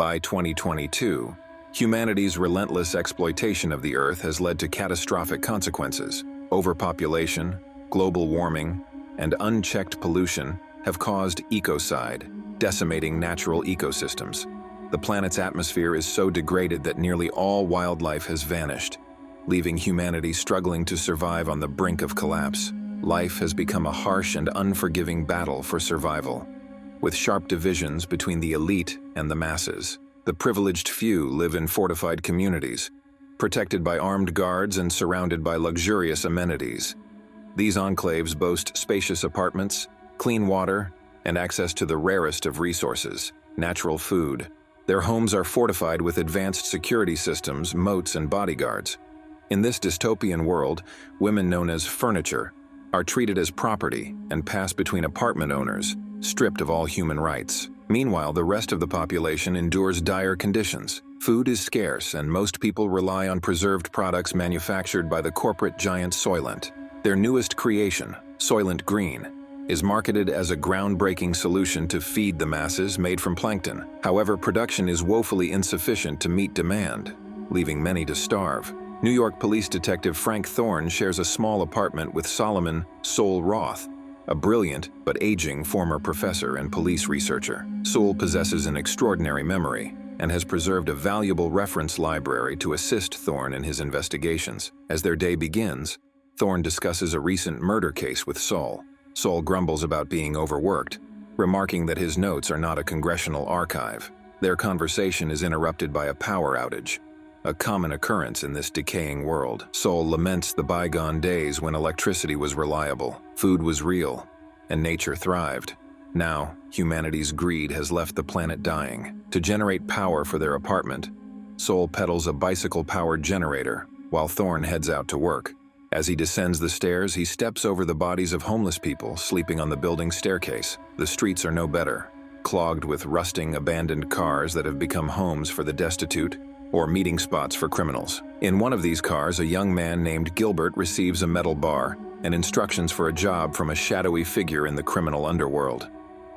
By 2022, humanity's relentless exploitation of the Earth has led to catastrophic consequences. Overpopulation, global warming, and unchecked pollution have caused ecocide, decimating natural ecosystems. The planet's atmosphere is so degraded that nearly all wildlife has vanished, leaving humanity struggling to survive on the brink of collapse. Life has become a harsh and unforgiving battle for survival, with sharp divisions between the elite and the masses. The privileged few live in fortified communities, protected by armed guards and surrounded by luxurious amenities. These enclaves boast spacious apartments, clean water, and access to the rarest of resources, natural food. Their homes are fortified with advanced security systems, moats, and bodyguards. In this dystopian world, women known as furniture are treated as property and pass between apartment owners, stripped of all human rights. Meanwhile, the rest of the population endures dire conditions. Food is scarce, and most people rely on preserved products manufactured by the corporate giant Soylent. Their newest creation, Soylent Green, is marketed as a groundbreaking solution to feed the masses made from plankton. However, production is woefully insufficient to meet demand, leaving many to starve. New York police detective Frank Thorne shares a small apartment with Solomon Sol Roth, a brilliant but aging former professor and police researcher. Sol possesses an extraordinary memory and has preserved a valuable reference library to assist Thorne in his investigations. As their day begins, Thorne discusses a recent murder case with Sol. Sol grumbles about being overworked, remarking that his notes are not a congressional archive. Their conversation is interrupted by a power outage, a common occurrence in this decaying world. Sol laments the bygone days when electricity was reliable, food was real, and nature thrived. Now, humanity's greed has left the planet dying. To generate power for their apartment, Sol pedals a bicycle-powered generator while Thorne heads out to work. As he descends the stairs, he steps over the bodies of homeless people sleeping on the building's staircase. The streets are no better, clogged with rusting, abandoned cars that have become homes for the destitute or meeting spots for criminals. In one of these cars, a young man named Gilbert receives a metal bar and instructions for a job from a shadowy figure in the criminal underworld.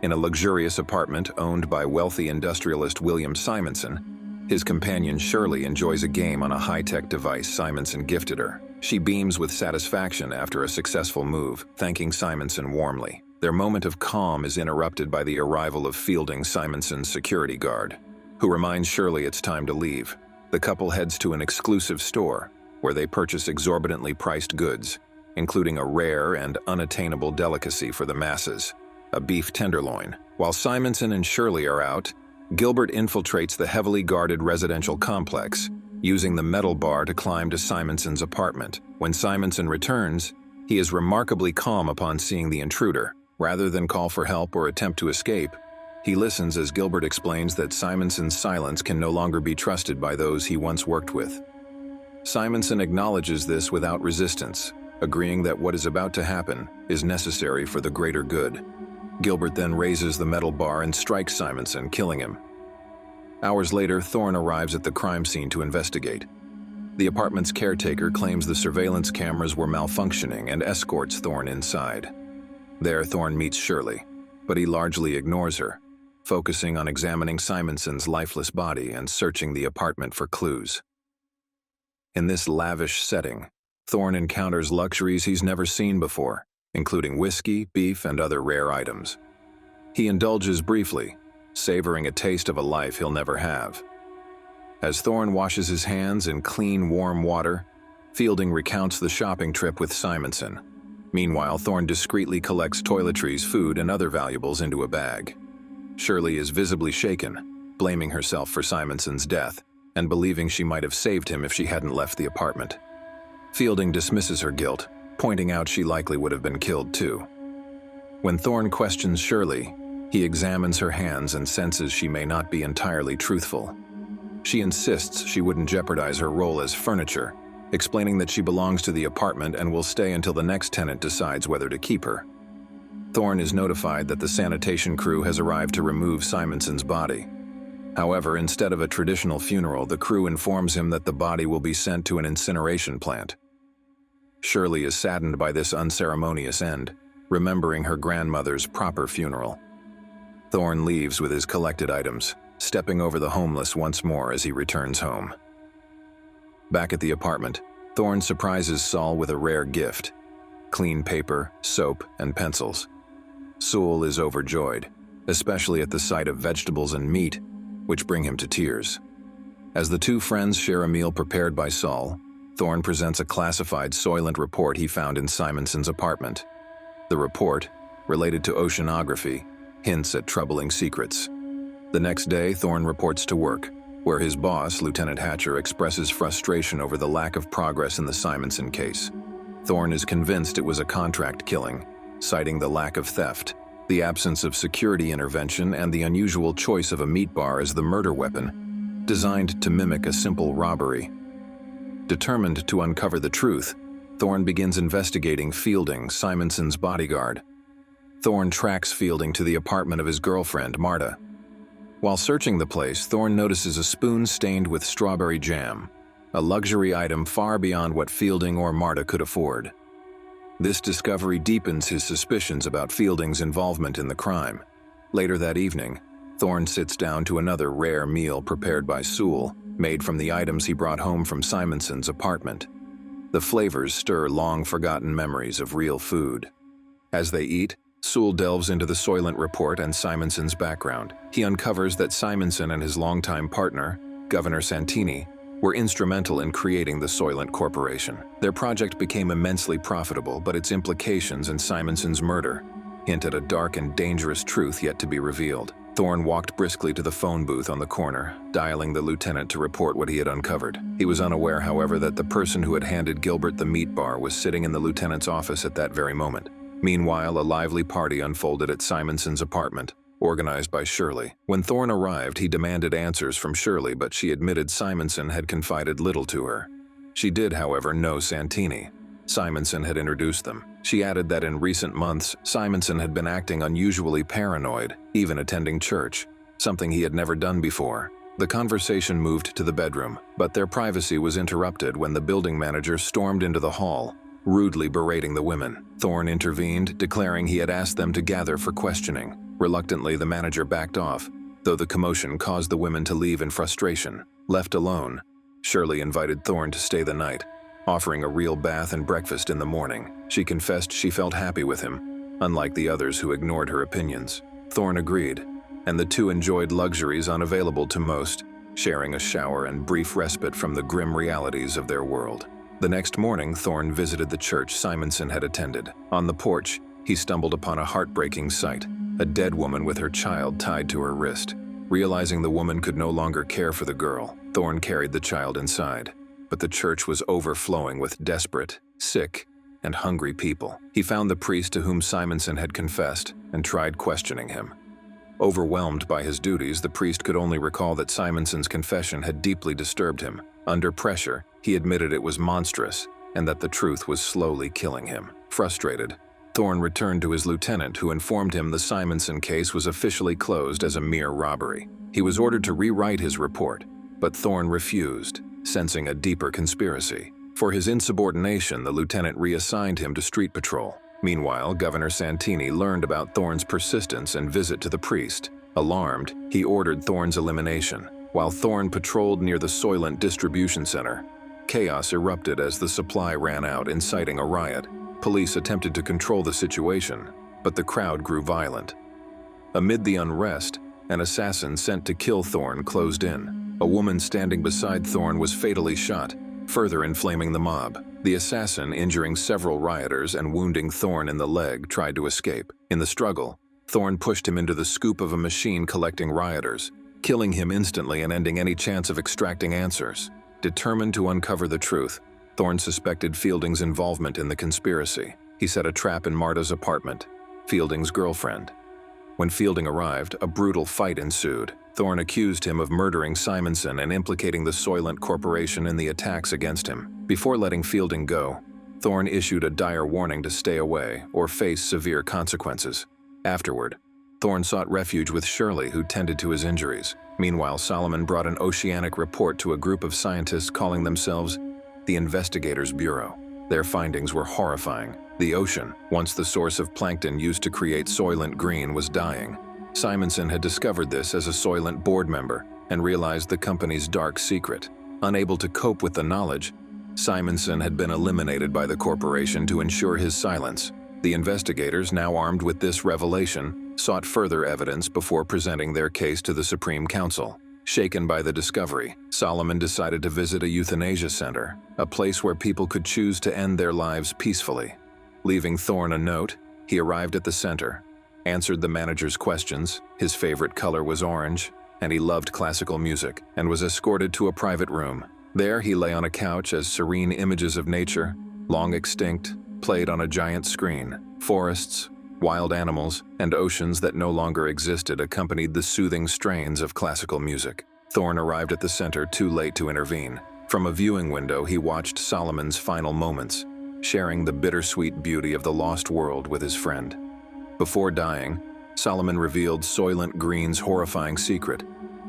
In a luxurious apartment owned by wealthy industrialist William Simonson, his companion Shirley enjoys a game on a high-tech device Simonson gifted her. She beams with satisfaction after a successful move, thanking Simonson warmly. Their moment of calm is interrupted by the arrival of Fielding, Simonson's security guard, who reminds Shirley it's time to leave. The couple heads to an exclusive store, where they purchase exorbitantly priced goods, including a rare and unattainable delicacy for the masses, a beef tenderloin. While Simonson and Shirley are out, Gilbert infiltrates the heavily guarded residential complex, using the metal bar to climb to Simonson's apartment. When Simonson returns, he is remarkably calm upon seeing the intruder. Rather than call for help or attempt to escape, he listens as Gilbert explains that Simonson's silence can no longer be trusted by those he once worked with. Simonson acknowledges this without resistance, agreeing that what is about to happen is necessary for the greater good. Gilbert then raises the metal bar and strikes Simonson, killing him. Hours later, Thorne arrives at the crime scene to investigate. The apartment's caretaker claims the surveillance cameras were malfunctioning and escorts Thorne inside. There, Thorne meets Shirley, but he largely ignores her, focusing on examining Simonson's lifeless body and searching the apartment for clues. In this lavish setting, Thorne encounters luxuries he's never seen before, including whiskey, beef, and other rare items. He indulges briefly, savoring a taste of a life he'll never have. As Thorne washes his hands in clean, warm water, Fielding recounts the shopping trip with Simonson. Meanwhile, Thorne discreetly collects toiletries, food, and other valuables into a bag. Shirley is visibly shaken, blaming herself for Simonson's death and believing she might have saved him if she hadn't left the apartment. Fielding dismisses her guilt, pointing out she likely would have been killed too. When Thorne questions Shirley, he examines her hands and senses she may not be entirely truthful. She insists she wouldn't jeopardize her role as furniture, explaining that she belongs to the apartment and will stay until the next tenant decides whether to keep her. Thorne is notified that the sanitation crew has arrived to remove Simonson's body. However, instead of a traditional funeral, the crew informs him that the body will be sent to an incineration plant. Shirley is saddened by this unceremonious end, remembering her grandmother's proper funeral. Thorne leaves with his collected items, stepping over the homeless once more as he returns home. Back at the apartment, Thorne surprises Saul with a rare gift: clean paper, soap, and pencils. Saul is overjoyed, especially at the sight of vegetables and meat, which bring him to tears. As the two friends share a meal prepared by Saul, Thorne presents a classified Soylent report he found in Simonson's apartment. The report, related to oceanography, hints at troubling secrets. The next day, Thorne reports to work, where his boss, Lieutenant Hatcher, expresses frustration over the lack of progress in the Simonson case. Thorne is convinced it was a contract killing, citing the lack of theft, the absence of security intervention, and the unusual choice of a meat bar as the murder weapon, designed to mimic a simple robbery. Determined to uncover the truth, Thorne begins investigating Fielding, Simonson's bodyguard. Thorne tracks Fielding to the apartment of his girlfriend, Marta. While searching the place, Thorne notices a spoon stained with strawberry jam, a luxury item far beyond what Fielding or Marta could afford. This discovery deepens his suspicions about Fielding's involvement in the crime. Later that evening, Thorne sits down to another rare meal prepared by Sewell, made from the items he brought home from Simonson's apartment. The flavors stir long-forgotten memories of real food. As they eat, Sewell delves into the Soylent report and Simonson's background. He uncovers that Simonson and his longtime partner, Governor Santini, were instrumental in creating the Soylent Corporation. Their project became immensely profitable, but its implications in Simonson's murder hint at a dark and dangerous truth yet to be revealed. Thorne walked briskly to the phone booth on the corner, dialing the lieutenant to report what he had uncovered. He was unaware, however, that the person who had handed Gilbert the meat bar was sitting in the lieutenant's office at that very moment. Meanwhile, a lively party unfolded at Simonson's apartment, organized by Shirley. When Thorne arrived, he demanded answers from Shirley, but she admitted Simonson had confided little to her. She did, however, know Santini. Simonson had introduced them. She added that in recent months, Simonson had been acting unusually paranoid, even attending church, something he had never done before. The conversation moved to the bedroom, but their privacy was interrupted when the building manager stormed into the hall, rudely berating the women. Thorne intervened, declaring he had asked them to gather for questioning. Reluctantly, the manager backed off, though the commotion caused the women to leave in frustration. Left alone, Shirley invited Thorne to stay the night, offering a real bath and breakfast in the morning. She confessed she felt happy with him, unlike the others who ignored her opinions. Thorne agreed, and the two enjoyed luxuries unavailable to most, sharing a shower and brief respite from the grim realities of their world. The next morning, Thorne visited the church Simonson had attended. On the porch, he stumbled upon a heartbreaking sight: a dead woman with her child tied to her wrist. Realizing the woman could no longer care for the girl, Thorne carried the child inside. But the church was overflowing with desperate, sick, and hungry people. He found the priest to whom Simonson had confessed and tried questioning him. Overwhelmed by his duties, the priest could only recall that Simonson's confession had deeply disturbed him. Under pressure, he admitted it was monstrous and that the truth was slowly killing him. Frustrated, Thorne returned to his lieutenant, who informed him the Simonson case was officially closed as a mere robbery. He was ordered to rewrite his report, but Thorne refused, sensing a deeper conspiracy. For his insubordination, the lieutenant reassigned him to street patrol. Meanwhile, Governor Santini learned about Thorne's persistence and visit to the priest. Alarmed, he ordered Thorne's elimination. While Thorne patrolled near the Soylent distribution center, chaos erupted as the supply ran out, inciting a riot. Police attempted to control the situation, but the crowd grew violent. Amid the unrest, an assassin sent to kill Thorne closed in. A woman standing beside Thorne was fatally shot, further inflaming the mob. The assassin, injuring several rioters and wounding Thorne in the leg, tried to escape. In the struggle, Thorne pushed him into the scoop of a machine collecting rioters, killing him instantly and ending any chance of extracting answers. Determined to uncover the truth, Thorne suspected Fielding's involvement in the conspiracy. He set a trap in Marta's apartment, Fielding's girlfriend. When Fielding arrived, a brutal fight ensued. Thorne accused him of murdering Simonson and implicating the Soylent Corporation in the attacks against him. Before letting Fielding go, Thorne issued a dire warning to stay away or face severe consequences. Afterward, Thorne sought refuge with Shirley, who tended to his injuries. Meanwhile, Solomon brought an oceanic report to a group of scientists calling themselves the Investigators Bureau. Their findings were horrifying. The ocean, once the source of plankton used to create Soylent Green, was dying. Simonson had discovered this as a Soylent board member and realized the company's dark secret. Unable to cope with the knowledge, Simonson had been eliminated by the corporation to ensure his silence. The investigators, now armed with this revelation, sought further evidence before presenting their case to the Supreme Council. Shaken by the discovery, Solomon decided to visit a euthanasia center, a place where people could choose to end their lives peacefully. Leaving Thorne a note, he arrived at the center, answered the manager's questions, his favorite color was orange, and he loved classical music, and was escorted to a private room. There he lay on a couch as serene images of nature, long extinct, played on a giant screen. Forests, wild animals, and oceans that no longer existed accompanied the soothing strains of classical music. Thorne arrived at the center too late to intervene. From a viewing window, he watched Solomon's final moments, sharing the bittersweet beauty of the lost world with his friend. Before dying, Solomon revealed Soylent Green's horrifying secret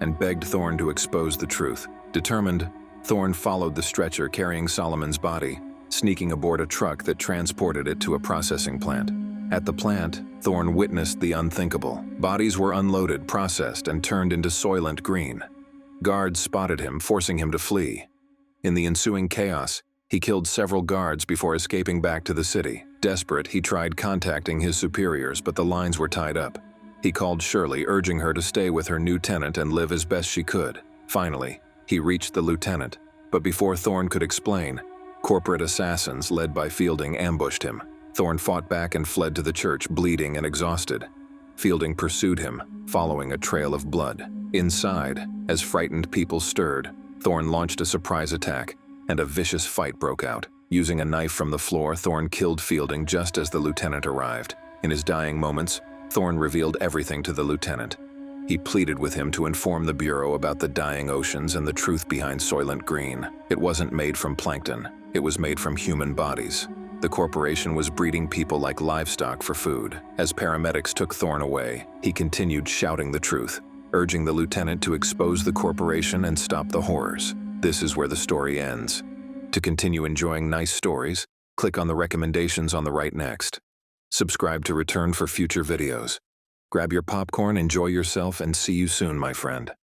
and begged Thorne to expose the truth. Determined, Thorne followed the stretcher carrying Solomon's body, sneaking aboard a truck that transported it to a processing plant. At the plant, Thorne witnessed the unthinkable. Bodies were unloaded, processed, and turned into Soylent Green. Guards spotted him, forcing him to flee. In the ensuing chaos, he killed several guards before escaping back to the city. Desperate, he tried contacting his superiors, but the lines were tied up. He called Shirley, urging her to stay with her new tenant and live as best she could. Finally, he reached the lieutenant, but before Thorne could explain, corporate assassins led by Fielding ambushed him. Thorne fought back and fled to the church, bleeding and exhausted. Fielding pursued him, following a trail of blood. Inside, as frightened people stirred, Thorne launched a surprise attack, and a vicious fight broke out. Using a knife from the floor, Thorne killed Fielding just as the lieutenant arrived. In his dying moments, Thorne revealed everything to the lieutenant. He pleaded with him to inform the Bureau about the dying oceans and the truth behind Soylent Green. It wasn't made from plankton, it was made from human bodies. The corporation was breeding people like livestock for food. As paramedics took Thorne away, he continued shouting the truth, urging the lieutenant to expose the corporation and stop the horrors. This is where the story ends. To continue enjoying nice stories, click on the recommendations on the right next. Subscribe to return for future videos. Grab your popcorn, enjoy yourself, and see you soon, my friend.